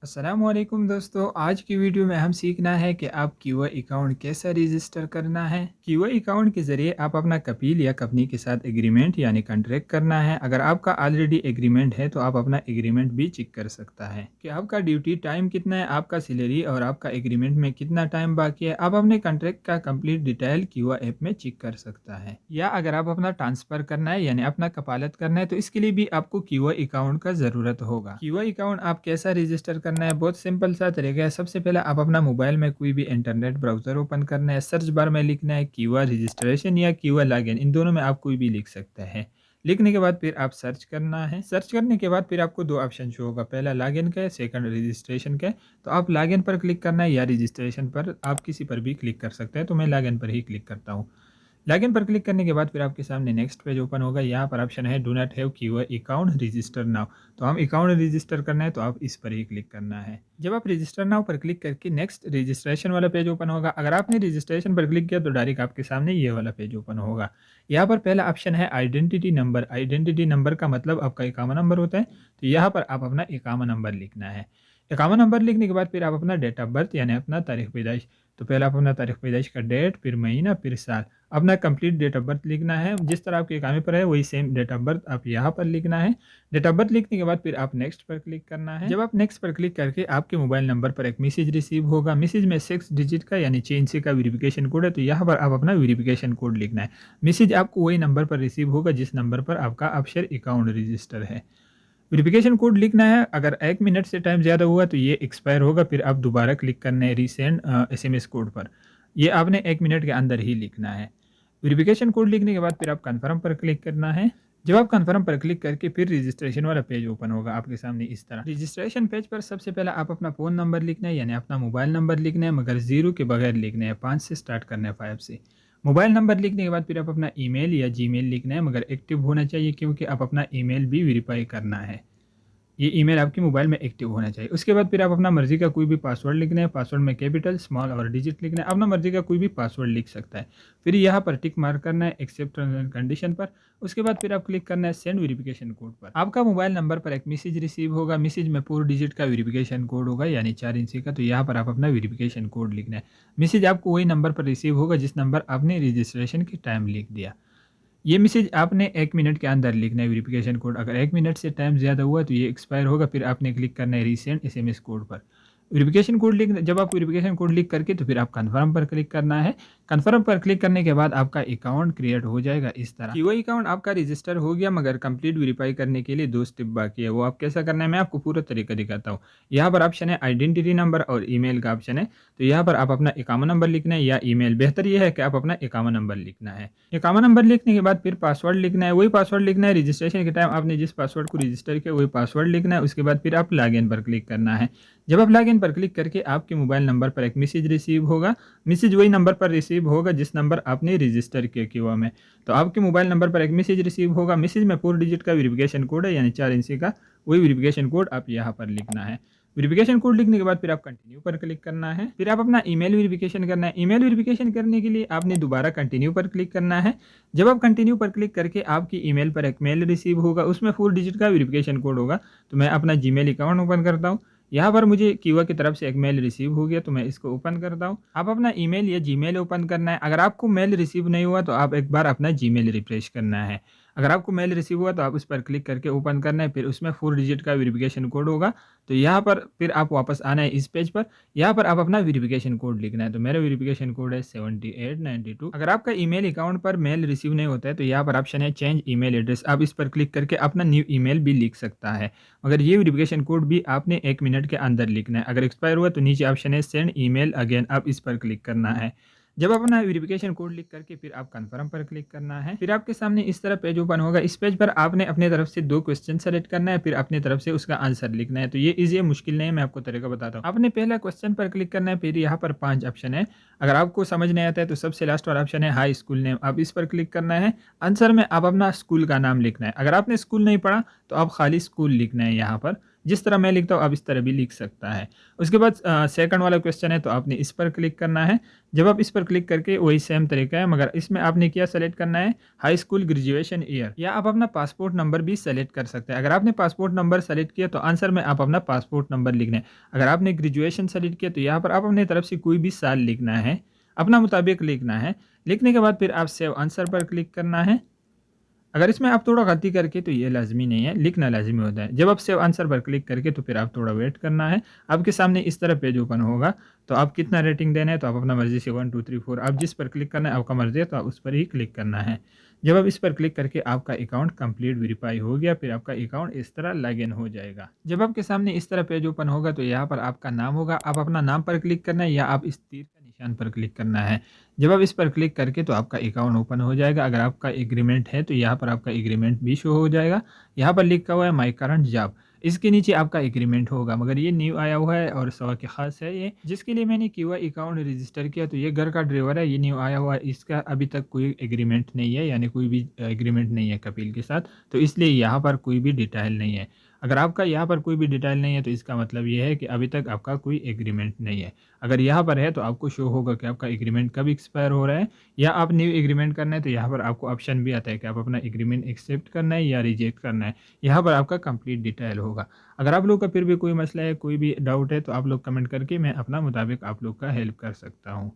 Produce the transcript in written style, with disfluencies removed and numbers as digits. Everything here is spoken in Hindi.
अस्सलामुअलैकुम दोस्तों, आज की वीडियो में हम सीखना है कि आप क्यूए अकाउंट कैसे रजिस्टर करना है। क्यूए अकाउंट के ज़रिए आप अपना कपील या कंपनी के साथ एग्रीमेंट यानी कॉन्ट्रैक्ट करना है। अगर आपका ऑलरेडी एग्रीमेंट है तो आप अपना एग्रीमेंट भी चेक कर सकता है कि आपका ड्यूटी टाइम कितना है, आपका सैलरी और आपका एग्रीमेंट में कितना टाइम बाकी है। आप अपने कॉन्ट्रैक्ट का कंप्लीट डिटेल क्यूए ऐप में चेक कर सकता है। या अगर आप अपना ट्रांसफ़र करना है यानी अपना कपालत करना है तो इसके लिए भी आपको क्यूए अकाउंट का ज़रूरत होगा। क्यूए अकाउंट आप कैसा रजिस्टर करना है, बहुत सिंपल सा तरीका है। सबसे पहले आप अपना मोबाइल में कोई भी इंटरनेट ब्राउज़र ओपन करना है, सर्च बार में लिखना है क्यूए रजिस्ट्रेशन या क्यूए लॉगिन, इन दोनों में आप कोई भी लिख सकते हैं। लिखने के बाद फिर आप सर्च करना है। सर्च करने के बाद फिर आपको दो ऑप्शन शो होगा, पहला लॉगिन का है, सेकंड रजिस्ट्रेशन का है। तो आप लॉगिन पर क्लिक करना है या रजिस्ट्रेशन पर, आप किसी पर भी क्लिक कर सकते हैं। तो मैं लॉगिन पर ही क्लिक करता हूँ। लॉगिन पर क्लिक करने के बाद फिर आपके सामने नेक्स्ट पेज ओपन होगा। यहाँ पर ऑप्शन है do not have QA account register now. तो हम अकाउंट रजिस्टर करना है तो आप इस पर ही क्लिक करना है। जब आप रजिस्टर नाउ पर क्लिक करके नेक्स्ट रजिस्ट्रेशन वाला पेज ओपन होगा। अगर आपने रजिस्ट्रेशन पर क्लिक किया तो डायरेक्ट आपके सामने ये वाला पेज ओपन होगा। यहाँ पर पहला ऑप्शन है आइडेंटिटी नंबर। आइडेंटिटी नंबर का मतलब आपका इकामा नंबर होता है। तो यहाँ पर आप अपना इकामा नंबर लिखना है। इकामा नंबर लिखने के बाद फिर आप अपना डेट ऑफ बर्थ यानी अपना तारीख पैदाइश, तो पहले आप अपना तारीख पैदाइश का डेट, फिर महीना, फिर साल, अपना कंप्लीट डेट ऑफ बर्थ लिखना है। जिस तरह आपके इकामे पर है वही सेम डेट ऑफ बर्थ आप यहाँ पर लिखना है। डेट ऑफ बर्थ लिखने के बाद फिर आप नेक्स्ट पर क्लिक करना है। जब आप नेक्स्ट पर क्लिक करके आपके मोबाइल नंबर पर एक मैसेज रिसीव होगा। मैसेज में 6 डिजिट का यानी 6 इंची का वेरिफिकेशन कोड है। तो यहाँ पर आप अपना वेरिफिकेशन कोड लिखना है। मैसेज आपको वही नंबर पर रिसीव होगा जिस नंबर पर आपका ऑफशोर अकाउंट रजिस्टर है। वेरिफिकेशन कोड लिखना है। अगर 1 मिनट से टाइम ज़्यादा हुआ तो ये एक्सपायर होगा, फिर आप दोबारा क्लिक करना है रीसेंड एसएमएस कोड पर। ये आपने 1 मिनट के अंदर ही लिखना है। वेरिफिकेशन कोड लिखने के बाद फिर आप कन्फर्म पर क्लिक करना है। जब आप कन्फर्म पर क्लिक करके फिर रजिस्ट्रेशन वाला पेज ओपन होगा आपके सामने इस तरह। रजिस्ट्रेशन पेज पर सबसे पहले आप अपना फ़ोन नंबर लिखना है यानी अपना मोबाइल नंबर लिखना है, मगर ज़ीरो के बगैर लिखना है। 5 से स्टार्ट करना है, 5 से। मोबाइल नंबर लिखने के बाद फिर आप अपना ईमेल या जीमेल लिखना है, मगर एक्टिव होना चाहिए क्योंकि आप अपना ईमेल भी वेरीफाई करना है। ये ईमेल आपके मोबाइल में एक्टिव होना चाहिए। उसके बाद फिर आप अपना मर्ज़ी का कोई भी पासवर्ड लिखना है। पासवर्ड में कैपिटल, स्मॉल और डिजिट लिखना है। अपना मर्ज़ी का कोई भी पासवर्ड लिख सकता है। फिर यहाँ पर टिक मार्क करना है एक्सेप्ट टर्म्स एंड कंडीशन पर। उसके बाद फिर आप क्लिक करना है सेंड वेरिफिकेशन कोड पर। आपका मोबाइल नंबर पर एक मैसेज रिसीव होगा। मैसेज में 4 डिजिट का वेरिफिकेशन कोड होगा यानी 4 इंची का। तो यहाँ पर आप अपना वेरिफिकेशन कोड लिखना है। मैसेज आपको वही नंबर पर रिसीव होगा जिस नंबर आपने रजिस्ट्रेशन के टाइम लिख दिया। ये मैसेज आपने 1 मिनट के अंदर लिखना है वेरिफिकेशन कोड। अगर 1 मिनट से टाइम ज़्यादा हुआ तो ये एक्सपायर होगा, फिर आपने क्लिक करना है रीसेंड एसएमएस कोड पर। वेरिफिकेशन कोड लिख जब आप वेरिफिकेशन कोड लिख करके तो फिर आप कन्फर्म पर क्लिक करना है। कन्फर्म पर क्लिक करने के बाद आपका अकाउंट क्रिएट हो जाएगा इस तरह। कि वो अकाउंट आपका रजिस्टर हो गया, मगर कंप्लीट वेरीफाई करने के लिए 2 स्टेप बाकी है। वो आप कैसा करना है मैं आपको पूरा तरीका दिखाता हूँ। यहाँ पर ऑप्शन है आइडेंटिटी नंबर और ईमेल का ऑप्शन है। तो यहाँ पर आप अपना इकामा नंबर लिखना है या ईमेल। बेहतर ये है कि आप अपना इकामा नंबर लिखना है। इकामा नंबर लिखने के बाद फिर पासवर्ड लिखना है। वही पासवर्ड लिखना है रजिस्ट्रेशन के टाइम आपने जिस पासवर्ड को रजिस्टर किया वही पासवर्ड लिखना है। उसके बाद फिर आप लॉगिन पर क्लिक करना है। जब आप लॉगिन पर क्लिक करके आपके मोबाइल नंबर पर एक मैसेज रिसीव होगा। मैसेज वही नंबर पर रिसीव होगा जिस नंबर आपने रजिस्टर किया क्यूए में। तो आपके मोबाइल नंबर पर एक मैसेज रिसीव होगा। मैसेज में 4 डिजिट का वेरिफिकेशन कोड है यानी 4 इंची का। वही वेरिफिकेशन कोड आप यहाँ पर लिखना है। वेरिफिकेशन कोड लिखने के बाद फिर आप कंटिन्यू पर क्लिक करना है। फिर आप अपना ईमेल वेरिफिकेशन करना है। ईमेल वेरिफिकेशन करने के लिए आपने दोबारा कंटिन्यू पर क्लिक करना है। जब आप कंटिन्यू पर क्लिक करके आपकी ईमेल पर एक मेल रिसीव होगा, उसमें 4 डिजिट का वेरिफिकेशन कोड होगा। तो मैं अपना जीमेल अकाउंट ओपन करता हूँ। यहाँ पर मुझे क्यूए की तरफ से एक मेल रिसीव हो गया तो मैं इसको ओपन करता हूँ। आप अपना ईमेल या जीमेल ओपन करना है। अगर आपको मेल रिसीव नहीं हुआ तो आप एक बार अपना जीमेल रिफ्रेश करना है। अगर आपको मेल रिसीव हुआ तो आप उस पर क्लिक करके ओपन करना है। फिर उसमें 4 डिजिट का वेरिफिकेशन कोड होगा। तो यहाँ पर फिर आप वापस आना है इस पेज पर। यहाँ पर आप अपना वेरिफिकेशन कोड लिखना है। तो मेरा वेरिफिकेशन कोड है 7892। अगर आपका ईमेल अकाउंट पर मेल रिसीव नहीं होता है तो यहाँ पर ऑप्शन है चेंज ईमेल एड्रेस। आप इस पर क्लिक करके अपना न्यू ईमेल भी लिख सकता है, मगर ये वेरिफिकेशन कोड भी आपने 1 मिनट के अंदर लिखना है। अगर एक्सपायर हुआ तो नीचे ऑप्शन है सेंड ईमेल अगेन, आप इस पर क्लिक करना है। जब अपना वेरिफिकेशन कोड लिख करके फिर आप कन्फर्म पर क्लिक करना है। फिर आपके सामने इस तरह पेज ओपन होगा। इस पेज पर आपने अपने तरफ से 2 क्वेश्चन सेलेक्ट करना है, फिर अपनी तरफ से उसका आंसर लिखना है। तो ये इजी है, मुश्किल नहीं है, मैं आपको तरीका बताता हूँ। आपने पहला क्वेश्चन पर क्लिक करना है। फिर यहाँ पर 5 ऑप्शन है। अगर आपको समझ नहीं आता है तो सबसे लास्ट वाला ऑप्शन है हाई स्कूल नेम, आप इस पर क्लिक करना है। आंसर में आप अपना स्कूल का नाम लिखना है। अगर आपने स्कूल नहीं पढ़ा तो आप खाली स्कूल लिखना है यहाँ पर। जिस तरह मैं लिखता हूँ आप इस तरह भी लिख सकता है। उसके बाद सेकंड वाला क्वेश्चन है तो आपने इस पर क्लिक करना है। जब आप इस पर क्लिक करके वही सेम तरीका है, मगर इसमें आपने क्या सेलेक्ट करना है, हाई स्कूल ग्रेजुएशन ईयर, या आप अपना पासपोर्ट नंबर भी सेलेक्ट कर सकते हैं। अगर आपने पासपोर्ट नंबर सेलेक्ट किया तो आंसर में आप अपना पासपोर्ट नंबर लिखना है। अगर आपने ग्रेजुएशन सेलेक्ट किया तो यहाँ पर आप अपनी तरफ से कोई भी साल लिखना है, अपना मुताबिक लिखना है। लिखने के बाद फिर आप सेव आंसर पर क्लिक करना है। अगर इसमें आप थोड़ा गलती करके तो ये लाज़मी नहीं है, लिखना लाज़मी होता है। जब आप सेव आंसर पर क्लिक करके तो फिर आप थोड़ा वेट करना है। आपके सामने इस तरह पेज ओपन होगा, तो आप कितना रेटिंग देना है तो आप अपना मर्ज़ी से 1, 2, 3, 4 आप जिस पर क्लिक करना है आपका मर्ज़ी है तो आप उस पर ही क्लिक करना है। जब आप इस पर क्लिक करके आपका अकाउंट कंप्लीट वेरीफ़ाई हो गया, फिर आपका अकाउंट इस तरह लॉगिन हो जाएगा। जब आपके सामने इस तरह पेज ओपन होगा तो यहाँ पर आपका नाम होगा, आप अपना नाम पर क्लिक करना है या आप इस तीर का निशान पर क्लिक करना है। जब आप इस पर क्लिक करके तो आपका अकाउंट ओपन हो जाएगा। अगर आपका एग्रीमेंट है तो यहाँ पर आपका एग्रीमेंट भी शो हो जाएगा। यहाँ पर लिखा हुआ है माय करंट जॉब, इसके नीचे आपका एग्रीमेंट होगा, मगर ये न्यू आया हुआ है और सवा के ख़ास है ये, जिसके लिए मैंने QA अकाउंट रजिस्टर किया। तो ये घर का ड्राइवर है, ये न्यू आया हुआ है, इसका अभी तक कोई एग्रीमेंट नहीं है, यानी कोई भी एग्रीमेंट नहीं है कपिल के साथ, तो इसलिए यहाँ पर कोई भी डिटेल नहीं है। अगर आपका यहाँ पर कोई भी डिटेल नहीं है तो इसका मतलब ये है कि अभी तक आपका कोई एग्रीमेंट नहीं है। अगर यहाँ पर है तो आपको शो होगा कि आपका एग्रीमेंट कब एक्सपायर हो रहा है, या आप न्यू एग्रीमेंट करना है तो यहाँ पर आपको ऑप्शन भी आता है कि आप अपना एग्रीमेंट एक्सेप्ट करना है या रिजेक्ट करना है। यहाँ पर आपका कंप्लीट डिटेल होगा। अगर आप लोग का फिर भी कोई मसला है, कोई भी डाउट है तो आप लोग कमेंट करके मैं अपना मुताबिक आप लोग का हेल्प कर सकता हूँ।